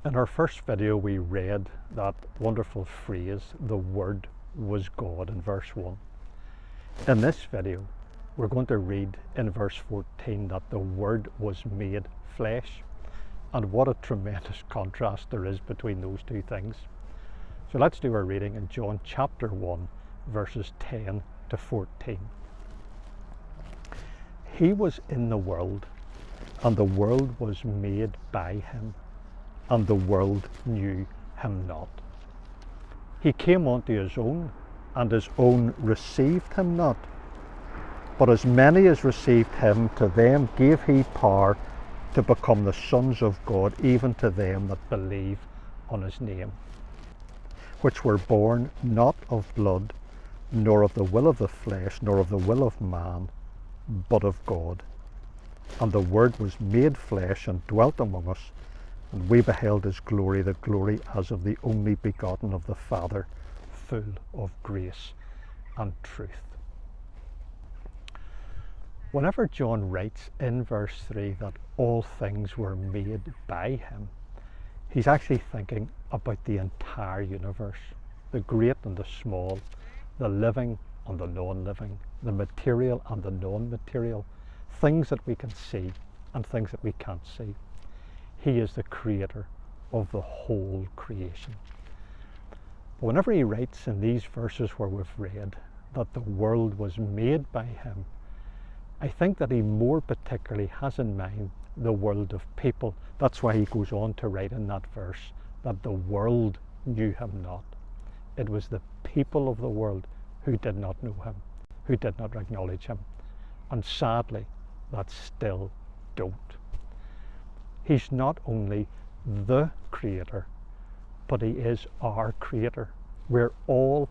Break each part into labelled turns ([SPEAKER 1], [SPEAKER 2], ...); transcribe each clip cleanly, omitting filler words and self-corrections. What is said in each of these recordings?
[SPEAKER 1] In our first video, we read that wonderful phrase, the Word was God, in verse 1. In this video, we're going to read in verse 14 that the Word was made flesh. And what a tremendous contrast there is between those two things. So let's do our reading in John chapter 1, verses 10 to 14. He was in the world, and the world was made by him, and the world knew him not. He came unto his own, and his own received him not. But as many as received him, to them gave he power to become the sons of God, even to them that believe on his name, which were born not of blood, nor of the will of the flesh, nor of the will of man, but of God. And the Word was made flesh and dwelt among us, and we beheld his glory, the glory as of the only begotten of the Father, full of grace and truth. Whenever John writes in verse 3 that all things were made by him, he's actually thinking about the entire universe, the great and the small, the living and the non-living, the material and the non-material, things that we can see and things that we can't see. He is the creator of the whole creation. But whenever he writes in these verses where we've read that the world was made by him, I think that he more particularly has in mind the world of people. That's why he goes on to write in that verse that the world knew him not. It was the people of the world who did not know him, who did not acknowledge him. And sadly, that still don't. He's not only the creator, but he is our creator. We're all,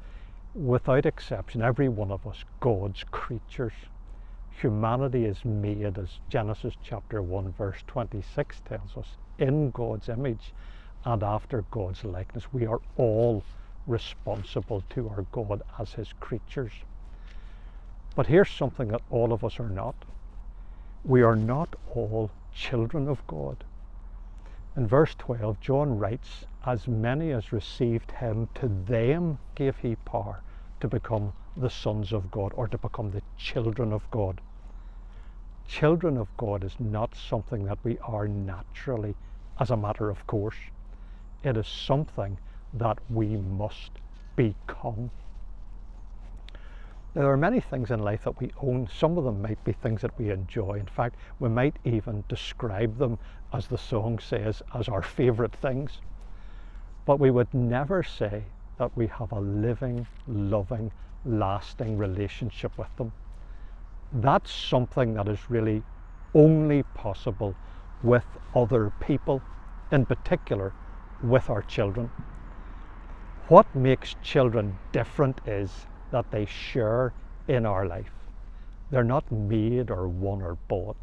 [SPEAKER 1] without exception, every one of us, God's creatures. Humanity is made, as Genesis chapter 1 verse 26 tells us, in God's image and after God's likeness. We are all responsible to our God as his creatures. But here's something that all of us are not. We are not all children of God. In verse 12, John writes, as many as received him, to them gave he power to become the sons of God, or to become the children of God. Children of God is not something that we are naturally as a matter of course. It is something that we must become. Now, there are many things in life that we own. Some of them might be things that we enjoy. In fact, we might even describe them, as the song says, as our favorite things. But we would never say that we have a living, loving, lasting relationship with them. That's something that is really only possible with other people, in particular with our children. What makes children different is that they share in our life. They're not made or won or bought.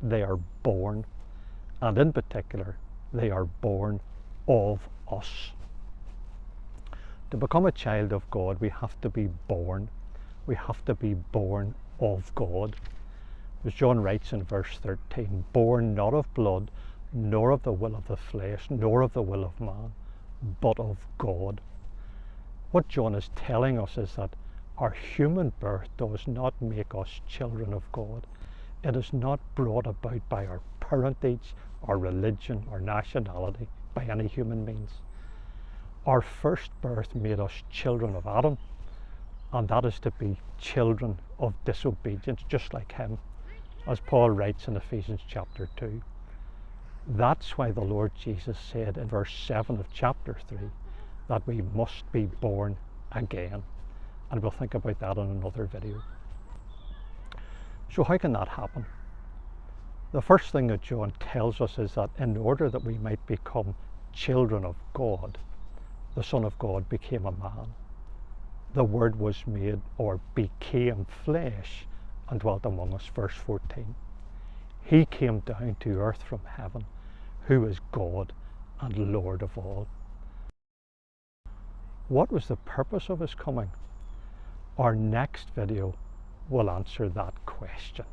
[SPEAKER 1] They are born, and in particular, they are born of us. To become a child of God, we have to be born. We have to be born of God. As John writes in verse 13, born not of blood, nor of the will of the flesh, nor of the will of man, but of God. What John is telling us is that our human birth does not make us children of God. It is not brought about by our parentage, our religion, our nationality, by any human means. Our first birth made us children of Adam, and that is to be children of disobedience, just like him, as Paul writes in Ephesians chapter 2. That's why the Lord Jesus said in verse 7 of chapter 3 that we must be born again. And we'll think about that in another video. So how can that happen? The first thing that John tells us is that in order that we might become children of God, the Son of God became a man. The Word was made, or became flesh, and dwelt among us, verse 14. He came down to earth from heaven, who is God and Lord of all. What was the purpose of his coming? Our next video will answer that question.